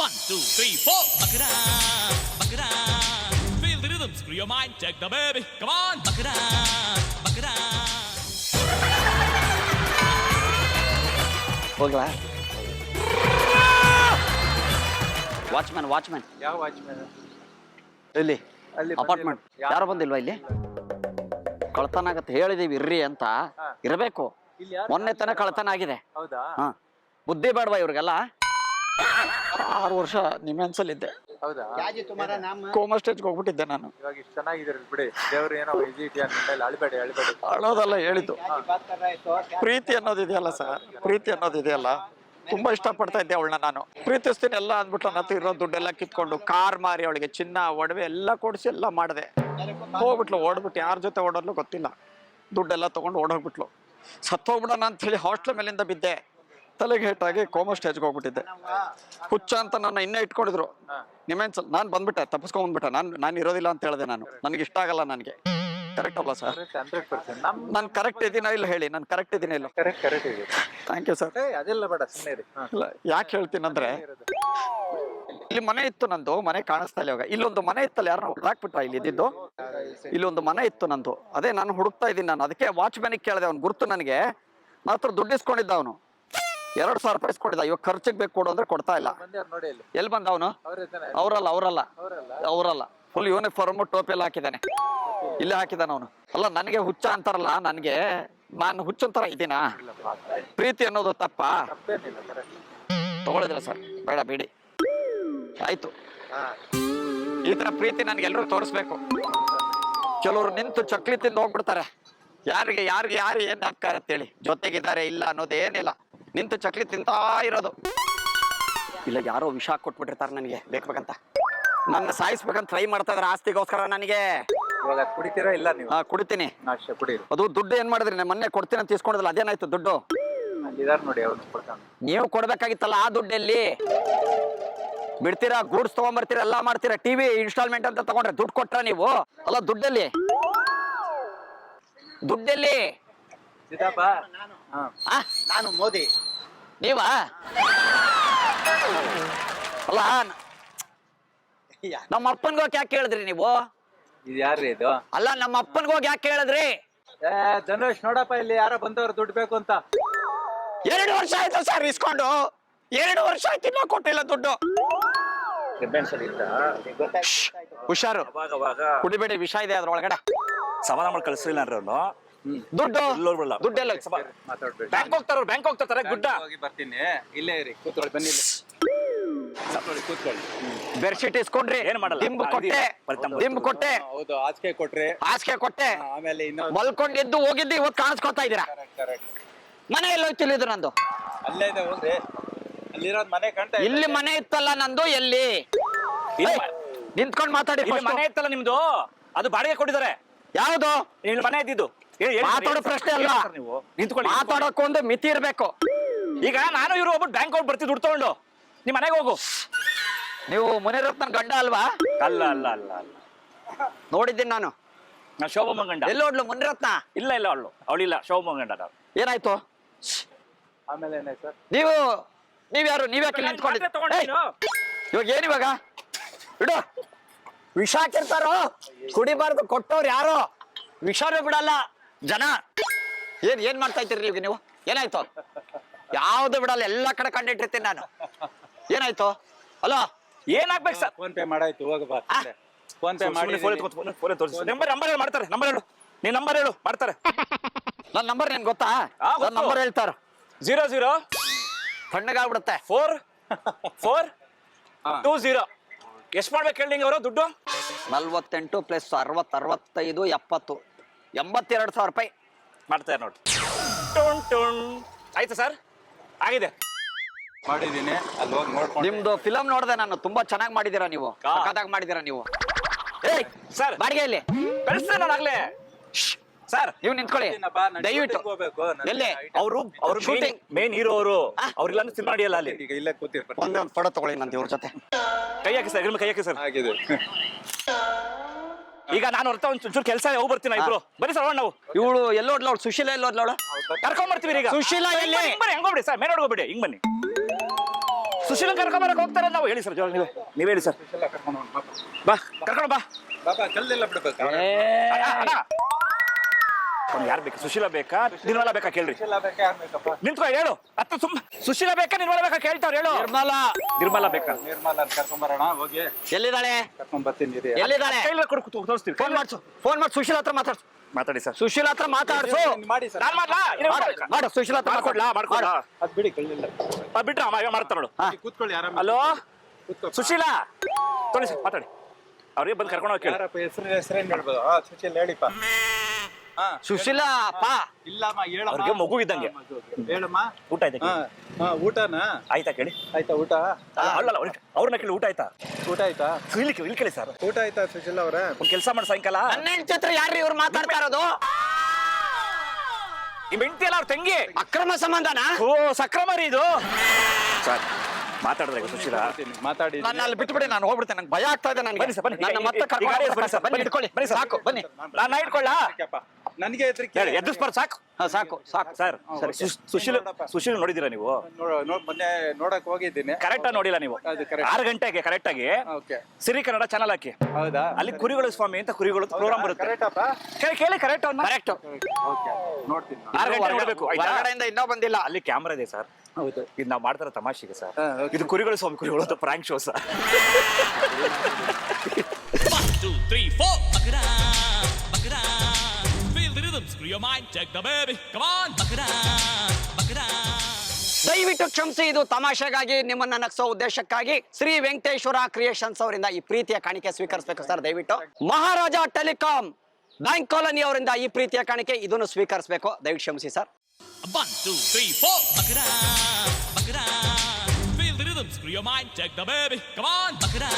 1, 2, 3, 4. Buck it up, buck it up. Feel the rhythm, screw your mind, check the baby. Come on, buck it up, buck it up. ಹೋಗ್ಲಾ watchman ಯಾವ watchman? ಇಲ್ಲಿ ಅಲ್ಲಿ apartment ಯಾರು ಬಂದಿಲ್ವಾ ಇಲ್ಲಿ? ಕಳ್ತನ ಆಗತ್ತೆ ಹೇಳಿದೀವಿ ಇರ್ರಿ ಅಂತ ಇರಬೇಕು. ಮೊನ್ನೆ ತನಕ ಕಳ್ತನ ಆಗಿದೆ. ಹೌದಾ? ಹಾ ಬುದ್ಧಿ ಬೇಡವಾ ಇವ್ರಿಗೆಲ್ಲ? 6 ವರ್ಷ ನಿಮ್ಮೆನ್ಸಲ್ಲಿದ್ದೆ. ಹೌದಾ? ಕೋಮಾ ಸ್ಟೇಜ್ಗೆ ಹೋಗ್ಬಿಟ್ಟಿದ್ದೆ ನಾನು. ಇವಾಗ ಇಷ್ಟು ಚೆನ್ನಾಗಿದ್ರಲ್ಲಿ ಬಿಡಿ, ದೇವ್ರು ಏನೋ ಇದೆಯಾ ನಿಮ್ಮಲ್ಲಿ, ಅಳ್ಬೇಡಿ. ಅಳೋದಲ್ಲ ಹೇಳಿದ್ದು. ಪ್ರೀತಿ ಅನ್ನೋದಿದೆಯಲ್ಲ ಸರ್, ಪ್ರೀತಿ ಅನ್ನೋದಿದೆಯಲ್ಲ, ತುಂಬಾ ಇಷ್ಟಪಡ್ತಾ ಇದ್ದೆ ಅವಳನ್ನ ನಾನು. ಪ್ರೀತಿಸ್ತೀನಿ ಎಲ್ಲ ಅಂದ್ಬಿಟ್ಟು ನನ್ನ ಹತ್ರ ಇರೋ ದುಡ್ಡೆಲ್ಲ ಕಿತ್ಕೊಂಡು ಕಾರ್ ಮಾರಿ ಅವಳಿಗೆ ಚಿನ್ನ ಒಡವೆ ಎಲ್ಲ ಕೊಡಿಸಿ ಎಲ್ಲ ಮಾಡಿದೆ. ಹೋಗ್ಬಿಟ್ಲು, ಓಡ್ಬಿಟ್ಟು ಯಾರ ಜೊತೆ ಓಡೋದ್ಲು ಗೊತ್ತಿಲ್ಲ. ದುಡ್ಡೆಲ್ಲ ತೊಗೊಂಡು ಓಡೋಗ್ಬಿಟ್ಲು. ಸತ್ತೋಗ್ಬಿಡೋಣ ಅಂತ ಹೇಳಿ ಹಾಸ್ಟೆಲ್ ಮೇಲಿಂದ ಬಿದ್ದೆ. ತಲೆಗೆ ಹೇಟಾಗಿ ಕೋಮಾ ಸ್ಟೇಜ್ಗೆ ಹೋಗ್ಬಿಟ್ಟಿದ್ದೆ. ಹುಚ್ಚ ಅಂತ ನನ್ನ ಇನ್ನೇ ಇಟ್ಕೊಂಡಿದ್ರು. ನಿಮ್ಮೆನ್ಸಲ್ ನಾನು ಬಂದ್ಬಿಟ್ಟೆ, ತಪ್ಪಿಸ್ಕೊಂಡ್ಬಿಟ್ಟೆ. ನಾನು ಇರೋದಿಲ್ಲ ಅಂತ ಹೇಳಿದೆ. ನನಗೆ ಇಷ್ಟ ಆಗಲ್ಲ. ನನಗೆ ಕರೆಕ್ಟ್ ಅಲ್ಲ ಸರ್? 100%. ನಾನು ಕರೆಕ್ಟ್ ಇದೀನ ಇಲ್ಲ ಹೇಳಿ? ನಾನು ಕರೆಕ್ಟ್ ಇದೀನ ಇಲ್ಲ? ಕರೆಕ್ಟ್ ಇದೆ. Thank you sir. ಅದೆಲ್ಲ ಬೇಡ, ಸುಮ್ಮನೆ ಇಲ್ಲ, ಯಾಕೆ ಹೇಳ್ತೀನಂದ್ರೆ ಇಲ್ಲಿ ಮನೆ ಇತ್ತು ನಂದು. ಮನೆ ಕಾಣಿಸ್ತಾ ಇಲ್ಲ ಇವಾಗ. ಇಲ್ಲೊಂದು ಮನೆ ಇತ್ತಲ್ಲ, ಯಾರನ್ನ ಹುಡುಕಾಕ್ಬಿಟ್ಟ ಇಲ್ಲಿ ಇದ್ದಿದ್ದು? ಇಲ್ಲೊಂದು ಮನೆ ಇತ್ತು ನಂದು, ಅದೇ ನಾನು ಹುಡುಕ್ತಾ ಇದ್ದೀನಿ. ನಾನು ಅದಕ್ಕೆ ವಾಚ್ಮ್ಯಾನಿಗೆ ಕೇಳಿದೆ. ಅವ್ನು ಗುರ್ತು ನನಗೆ. ನನ್ನ ಹತ್ರ ದುಡ್ಡು ಇಸ್ಕೊಂಡಿದ್ದ ಅವನು. 2,000 ರೂಪಾಯಿ ಇಸ್ಕೊಂಡಿದ್ದ. ಇವಾಗ ಖರ್ಚಿಗೆ ಬೇಕು ಕೊಡು ಅಂದ್ರೆ ಕೊಡ್ತಾ ಇಲ್ಲ. ಎಲ್ಲಿ ಬಂದ ಅವನು? ಅವರಲ್ಲ ಫುಲ್ ಯೂನಿಫಾರ್ಮ್ ಟೋಪಿ ಎಲ್ಲ ಹಾಕಿದ್ದಾನೆ. ಇಲ್ಲೇ ಹಾಕಿದಾನ ಅವನು. ಅಲ್ಲ, ನನಗೆ ಹುಚ್ಚ ಅಂತಾರಲ್ಲ, ನನಗೆ ನಾನು ಹುಚ್ಚಂತರ ಇದ್ದೀನಾ? ಪ್ರೀತಿ ಅನ್ನೋದು ತಪ್ಪಾ? ತಗೊಳಿದಿಲ್ಲ ಸರ್, ಬೇಡ ಬಿಡಿ. ಆಯ್ತು, ಈ ತರ ಪ್ರೀತಿ ನನ್ಗೆ ಎಲ್ಲರೂ ತೋರಿಸ್ಬೇಕು. ಕೆಲವರು ನಿಂತು ಚಕ್ಲಿ ತಿಂದು ಹೋಗ್ಬಿಡ್ತಾರೆ. ಯಾರಿಗೆ ಏನ್ ಹಾಕ್ತಾರೆ ಅಂತೇಳಿ, ಜೊತೆಗಿದ್ದಾರೆ ಇಲ್ಲ ಅನ್ನೋದೇನಿಲ್ಲ. ನಿಂತು ಚಕ್ಲಿ ತಿಂತಾ ಇರೋದು. ಇಲ್ಲ, ಯಾರೋ ವಿಷ ಕೊಟ್ಬಿಟ್ಟಿರ್ತಾರೆ ನನಗೆ ಬೇಕಂತ. ನನ್ನ ಸಾಯಿಸ್ಬೇಕಂತ ಟ್ರೈ ಮಾಡ್ತಾ ಇದಾರೆ ಆಸ್ತಿಗೋಸ್ಕರ ನನಗೆ. ಇವಾಗ ಕುಡಿತೀರಾ? ಇಲ್ಲ ನೀವು? ಕುಡಿತೀನಿ. ಕುಡೀರಿ. ಅದು ದುಡ್ಡು ಏನ್ ಮಾಡಿದ್ರಿ? ನಾನು ಮೊನ್ನೆ ಕೊಡ್ತೀನಿ ಅಂತ ಇಸ್ಕೊಂಡಿದ್ರಲ್ಲ, ಅದೇನಾಯ್ತು ದುಡ್ಡು? ನೋಡಿ, ಅವ್ರು ಕೊಡ್ತಾನೆ. ನೀವು ಕೊಡ್ಬೇಕಾಗಿತ್ತಲ್ಲ ಆ ದುಡ್ಡೆಲ್ಲಿ? ಬಿಡ್ತೀರಾ, ಗೂಡ್ಸ್ ತಗೊಂಡ್ಬರ್ತೀರಾ, ಎಲ್ಲ ಮಾಡ್ತೀರಾ. ಟಿವಿ ಇನ್ಸ್ಟಾಲ್ಮೆಂಟ್ ಅಂತ ತಗೊಂಡ್ರೆ ದುಡ್ಡು ಕೊಟ್ರ ನೀವು? ಅಲ್ಲ, ದುಡ್ಡಲ್ಲಿ ಸಿದ್ದಪ್ಪ, ನಾನು ಮೋದಿ. ನೀವಾ? ಅಲ್ಲ, ನಮ್ಮ ಅಪ್ಪನ್ಗೋಗಿ ಯಾಕೆ ಕೇಳಿದ್ರಿ ನೀವು? ಇದು ಯಾರ್ರಿ ಇದು? ಅಲ್ಲ, ನಮ್ಮ ಅಪ್ಪನ್ಗೋಗಿ ಯಾಕೆ ಕೇಳಿದ್ರಿ? ಜನರೇಶ್, ನೋಡಪ್ಪ, ಇಲ್ಲಿ ಯಾರೋ ಬಂದವ್ರು ದುಡ್ಡು ಬೇಕು ಅಂತ. 2 ವರ್ಷ ಆಯ್ತು ಸರ್ ಇಸ್ಕೊಂಡು. 2 ವರ್ಷ ಆಯ್ತು, ಇನ್ನೂ ಕೊಟ್ಟಿಲ್ಲ ದುಡ್ಡು. ಹುಷಾರು, ಕುಡಿಬೇಡಿ, ವಿಷ ಇದೆ ಅದ್ರೊಳಗಡೆ. ಸಮಾಧಾನ ಮಾಡಿ ಕಳಿಸ್ಲಿಲ್ಲ ಅವ್ನು. ದುಡ್ಡೆಲ್ಲ ಬ್ಯಾಂಕ್ ಹೋಗ್ತಾರೆ. ಗುಡ್ಡ ಬರ್ತೀನಿ, ಇಲ್ಲೇ ಇರಿ, ಕೂತ್ಕೊಳ್ಳಿ, ಬನ್ನಿ, ಕೂತ್ಕೊಳ್ಳಿ. ಬೆಡ್ಶೀಟ್ ಇಸ್ಕೊಂಡ್ರಿ, ಏನ್ ಮಾಡಲ್ಲ, ದಿಂಬು ಕೊಟ್ಟೆ. ಹೌದು, ಹಾಸಿಗೆ ಕೊಟ್ಟೆ. ಆಮೇಲೆ ಮಲ್ಕೊಂಡಿದ್ದು ಹೋಗಿದ್ದು ಇವತ್ತು ಕಾಣಿಸ್ಕೊತಾ ಇದ್ದೀರಾ. ಮನೆ ಎಲ್ಲೋಯ್ತು ಇಲ್ಲಿದ್ದು ನಂದು? ಅಲ್ಲೇ ಇದೆ, ಹೋಗ್ರಿ. ಅಲ್ಲಿರೋದ್ ಮನೆ ಕಾಣ್ತಾ? ಇಲ್ಲಿ ಮನೆ ಇತ್ತಲ್ಲ ನಂದು, ಎಲ್ಲಿ? ನಿಂತ್ಕೊಂಡು ಮಾತಾಡಿ. ಮನೆ ಇತ್ತಲ್ಲ ನಿಮ್ದು, ಅದು ಬಾಡಿಗೆ ಕೊಟ್ಟಿದ್ದಾರೆ. ಯಾವ್ದು? ಇಲ್ಲಿ ಮನೆ ಇದ್ದಿದ್ದು. ಮಾತಾಡೋ ಪ್ರಶ್ನೆ ಅಲ್ಲ, ನೀವು ನಿಂತ್ಕೊಳ್ಳಿ. ಮಾತಾಡೋಕೊಂದು ಮಿತಿ ಇರ್ಬೇಕು. ಈಗ ನಾನು ಇವ್ರು ಒಬ್ಬಟ್ಟು ಬ್ಯಾಂಕ್ ಹೋಗಿ ಬರ್ತೀವಿ ದುಡ್ಡು ತಗೊಂಡು. ನಿಮ್ ಮನೆಗೆ ಹೋಗು. ನೀವು ಮುನಿರತ್ನ ಗಂಡ ಅಲ್ವಾ? ಅಲ್ಲ, ನೋಡಿದ್ದೀನಿ ನಾನು. ಶೋಭಮ್ಮ ಗಂಡ. ಎಲ್ಲೋಡ್ಲು ಮುನಿರತ್ನ? ಇಲ್ಲ, ಅವಳಿಲ್ಲ, ಶೋಭಮ್ಮ ಗಂಡ. ಏನಾಯ್ತು? ಆಮೇಲೆ ಏನಾಯ್ತು ಸರ್? ನೀವ್ಯಾರು? ನೀವ್ಯಾಕೆ ನಿಂತ್ಕೊಂಡಿದ್ದೀರಿ? ಇವಾಗ ಏನಿವಾಗ? ಬಿಡು, ವಿಷ ಹಾಕಿರ್ತಾರೋ? ಕುಡಿಬಾರ್ದು, ಕೊಟ್ಟವ್ರು ಯಾರೋ ವಿಷಾನು ಬಿಡಲ್ಲ ಜನ. ಏನ್ ಮಾಡ್ತಾ ಇದ್ದೀರಿ ನೀವು? ಏನಾಯ್ತು? ಯಾವ್ದು ಬಿಡಲ್ಲ, ಎಲ್ಲ ಕಡೆ ಕಂಡಿಟ್ಟಿರ್ತೀನಿ ನಾನು. ಏನಾಯ್ತು? ಅಲೋ, ಏನಾಗ್ಬೇಕು ಸರ್? ಫೋನ್ ಪೇ ಮಾಡಾಯ್ತು, ಹೋಗಪ್ಪ. ಫೋನ್ ಪೇ ಮಾಡಿ. ನಂಬರ್ ಮಾಡ್ತಾರೆ. ನಂಬರ್ ಹೇಳು, ನೀನ್ ನಂಬರ್ ಹೇಳು, ಮಾಡ್ತಾರೆ. ನನ್ನ ನಂಬರ್ ಏನ್ ಗೊತ್ತಾ? ನನ್ನ ನಂಬರ್ ಹೇಳ್ತಾರ. 00 ತಣ್ಣಗಾಗ್ಬಿಡುತ್ತೆ. 4420. ಎಷ್ಟು ಮಾಡ್ಬೇಕು ಹೇಳಿ ಅವರು ದುಡ್ಡು? 48 + 60 65 70 82,000 ರೂಪಾಯಿ ಮಾಡ್ತಾರೆ ನೋಡಿ. ಆಯ್ತು ಸರ್, ಆಗಿದೆ. ಮಾಡಿದೀನಿ, ಅಲ್ಲಿ ಹೋಗಿ ನೋಡ್ಕೊಂಡು. ನಿಮ್ದು ಫಿಲಂ ನೋಡಿದೆ ನಾನು. ತುಂಬಾ ಚೆನ್ನಾಗಿ ಮಾಡಿದೀರಾ ನೀವು, ಸಖತ್ತಾಗಿ ಮಾಡಿದೀರಾ ನೀವು. ಸರ್, ಬಾಡಿಗೆ ಇಲ್ಲಿ ಕಳಿಸ್ತೇನೆ ನಾನು ಆಗ್ಲೇ. ಸರ್, ನೀವು ನಿಂತ್ಕೊಳ್ಳಿ ದಯವಿಟ್ಟು. ಎಲ್ಲಿ ಅವರು ಶೂಟಿಂಗ್ ಮೇನ್ ಹೀರೋ ಅವರು. ಅವ್ರಿಲ್ಲ ಸಿನಿಮಾ ಮಾಡಿಯಲ್ಲ ಅಲ್ಲಿ. ಈಗ ಇಲ್ಲೇ ಕೂತಿರ್ತಾರೆ. ಒಂದೊಂದು ಫೋಟೋ ತಗೊಳ್ಳಿ ನಂದು ಇವ್ರ ಜೊತೆ. ಕೈ ಹಾಕಿ ಸರ್, ಕೈ ಹಾಕಿ ಸರ್. ಆಗಿದೆ. ಈಗ ನಾನು ಹೊರತ ಒಂಚೂರು ಕೆಲಸ ಹೋಗಿ ಬರ್ತೀನಿ. ಇಬ್ರು ಬರೀ ಸರ್, ನಾವು ಇವಳು ಎಲ್ಲೋಡ್ಲ? ಅವಳು ಸುಶೀಲಾ ಎಲ್ಲೋಡ್ಲ? ಅವಳು ಕರ್ಕೊಂಡ್ ಬರ್ತೀವಿ ಈಗ. ಸುಶೀಲಾ ಎಲ್ಲಿ? ಬನ್ನಿ, ಹಂಗೋಗ್ಬಿಡಿ ಸರ್, ಮೇಲೆ ಹೋಗ್ಬಿಡಿ, ಹಿಂಗ್ ಬನ್ನಿ. ಸುಶೀಲನ್ ಕರ್ಕೊಂಬರಕ್ ಹೋಗ್ತಾರೆ ನಾವು. ಹೇಳಿ ಸರ್, ನೀವ್ ಹೇಳಿ ಸರ್. ಬಾ ಕರ್ಕೊಂಡು ಬಾ. ಬಾಬಾ ಕಲ್ಲೆಲ್ಲ ಬಿಡ್ಬೇಕಾ? ಯಾರು ಬೇಕಾ? ಸುಶೀಲ ಬೇಕಾ ನಿರ್ಮಲ ಬೇಕಾ ಕೇಳ್ರಿ. ಎಲ್ಲ ಬೇಕಾ ಯಾರ್ ಬೇಕಪ್ಪ? ನಿಂತ್ಕೊ ಹೇಳು. ಅತ್ತ ಸುಮ್ಮ ಸುಶೀಲ ಬೇಕಾ ನಿರ್ಮಲ ಬೇಕಾ ಕೇಳ್ತಾವ್ರು ಹೇಳು. ನಿರ್ಮಲ ಬೇಕಾ? ನಿರ್ಮಲ ಕರ್ಕೊಂಬರೋಣ ಹೋಗಿ. ಎಲ್ಲಿದ್ದಾಳೆ? ಕರ್ಕೊಂಡ್ ಬರ್ತೀನಿ ಇರಿ. ಎಲ್ಲಿದ್ದಾಳೆ? ಕೈಲಿ ಕೊಡು ತೋರಿಸ್ತೀವಿ. ಫೋನ್ ಮಾಡ್ಸು, ಫೋನ್ ಮಾಡಿ ಸುಶೀಲ ಹತ್ರ ಮಾತಾಡ್ಸು. ಮಾತಾಡಿ ಸರ್. ಸುಶೀಲ ಹತ್ರ ಮಾತಾಡ್ಸು. ಮಾಡಿ ಸರ್. ನಾನ್ ಮಾಡ್ಲಾ? ಮಾಡು ಸುಶೀಲ ಹತ್ರ ಮಾಡ್ಕೊಡ್ಲಾ? ಮಾಡ್ಕೊಡ್ಲಾ? ಅದ್ ಬಿಡಿ ಕಳ್ಳಿಲ್ಲ. ಬಿಟ್ರ ಮಾಡ್ತಾರ ನೋಡು. ಕೂತ್ಕೊಳ್ಳಿ ಆರಾಮ. ಹಲೋ ಕೂತ್ಕೋ. ಸುಶೀಲಾ ತೊಳಿ ಸರ್, ಮಾತಾಡಿ. ಅವ್ರಿಗೆ ಬಂದು ಕರ್ಕೊಂಡು ಹೋಗಿ ಕೇಳಿ. ಯಾರಪ್ಪ ಹೆಸರೇನ್ ಹೇಳ್ಬೋದು? ಸುಶೀಲ್ ಹೇಳಿಪ್ಪ. ಹಾ ಸುಶೀಲ ಅಪ್ಪ. ಇಲ್ಲಮ್ಮ ಹೇಳಮ್ಮ. ಅವ್ರಿಗೆ ಮಗು ಇದ್ದಂಗೆ. ಹೇಳಮ್ಮ. ಊಟ ಆಯ್ತಾ? ಹಾ ಊಟನಾ? ಆಯ್ತಾ ಕೇಳಿ. ಆಯ್ತಾ ಊಟ? ಅಲ್ಲಲ್ಲ ಅವ್ರನ್ನ ಕೇಳಿ ಊಟ ಆಯ್ತಾ? ಊಟ ಆಯ್ತಾ? ಇಲ್ಲಿ ಕೇಳಿ ಸರ್. ಊಟ ಆಯ್ತಾ ಸುಶೀಲ್ ಅವ್ರೆ? ಒಂದ್ ಕೆಲಸ ಮಾಡಿ ಸಾಯಂಕಾಲ. ನನ್ನ ಹೆಂಡತಿ ಹತ್ರ ಯಾರ್ರಿ ಇವ್ರು ಮಾತಾಡ್ತಾ ಇರೋದು? ನಿಮ್ ಹೆಂಡತಿ ಅಲ್ಲ ಅವ್ರ ತಂಗಿ. ಅಕ್ರಮ ಸಂಬಂಧನಾ? ಓ ಸಕ್ರಮ ರೀ ಇದು. ಸರ್ ಮಾತಾಡಿದ್ರೆ ಸುಶೀಲ ಮಾತಾಡಿ. ನಾನು ಅಲ್ಲಿ ಬಿಟ್ಬಿಡಿ, ನಾನು ಹೋಗ್ಬಿಡ್ತೇನೆ. ನಂಗೆ ಭಯ ಆಗ್ತಾ ಇದೆ ನನಗೆ. ಬನ್ನಿ ಸರ್, ಬನ್ನಿ. ನನ್ನ ಮತ್ತೆ ಕರ್ಕೊಂಡು ಹೋಗ್ಬೇಕು. ಬನ್ನಿ ಸರ್, ಬನ್ನಿ ಇಟ್ಕೊಳ್ಳಿ. ಬನ್ನಿ ಸರ್. ಸಾಕು ಬನ್ನಿ. ನಾ ಇಟ್ಕೊಳ್ಳಾ? ನನಗೆ ಹೆದರಿಕೆ. ಹೇಳಿ ಎದ್ದಿಸ್ಬಾರ್ದು ಸಾಕು. ಹಾ ಸಾಕು ಸಾಕು ಸರ್ ಸುಶೀಲ್ ನೋಡಿದೀರಾ ನೀವು? ಮೊನ್ನೆ ನೋಡಕ್ ಹೋಗಿದ್ದೀನಿ. ಕರೆಕ್ಟ್ ಆಗಿ ನೋಡಿಲ್ಲ ನೀವು. ಅದು correct. 6 ಗಂಟೆಗೆ ಕರೆಕ್ಟ್ ಆಗಿ ಓಕೆ. ಸಿರಿ ಕನ್ನಡ ಚಾನಲ್ ಹಾಕಿ. ಹೌದಾ? ಅಲ್ಲಿ ಕುರಿಗಳು ಸ್ವಾಮಿ ಅಂತ ಕುರಿಗಳು ಪ್ರೋಗ್ರಾಮ್ ಬರುತ್ತೆ. ಕರೆಕ್ಟ್ ಅಪ್ಪ. ಕೇಳಿ ಕರೆಕ್ಟ್ ಕರೆಕ್ಟ್. ಓಕೆ ನೋಡ್ತೀನಿ. 6 ಗಂಟೆ ನೋಡ್ಬೇಕು. ಹೊರಗಡೆಯಿಂದ ಇನ್ನೂ ಬಂದಿಲ್ಲ. ಅಲ್ಲಿ ಕ್ಯಾಮ್ರಾ ಇದೆ ಸರ್. ಹೌದು. ಇದು ನಾವು ಮಾಡ್ತಾರ ತಮಾಷೆಗೆ ಸರ್. okay. ಇದು ಕುರಿಗಳು ಸ್ವಾಮಿ ಕುರಿಗಳು ಅಂತ prank show sir. 1, 2, 3, 4. Bakara, bakara. Feel the rhythm, screw your mind, check the baby. Come on, bakara, bakara. ದಯವಿಟ್ಟು ಕ್ಷಮಿಸಿ, ಇದು ತಮಾಷೆಗಾಗಿ ನಿಮ್ಮನ್ನ ನಗಿಸೋ ಉದ್ದೇಶಕ್ಕಾಗಿ ಶ್ರೀ ವೆಂಕಟೇಶ್ವರ ಕ್ರಿಯೇಷನ್ಸ್ ಅವರಿಂದ ಈ ಪ್ರೀತಿಯ ಕಾಣಿಕೆ ಸ್ವೀಕರಿಸಬೇಕು ಸರ್. ದಯವಿಟ್ಟು ಮಹಾರಾಜ ಟೆಲಿಕಾಂ ಬ್ಯಾಂಕ್ ಕಾಲೋನಿ ಅವರಿಂದ ಈ ಪ್ರೀತಿಯ ಕಾಣಿಕೆ ಇದನ್ನು ಸ್ವೀಕರಿಸಬೇಕು. ದಯವಿಟ್ಟು ಕ್ಷಮಿಸಿ sir. 1, 2, 3, 4. Bakara, bakara. Feel the rhythm, screw your mind, check the baby. Come on, bakara.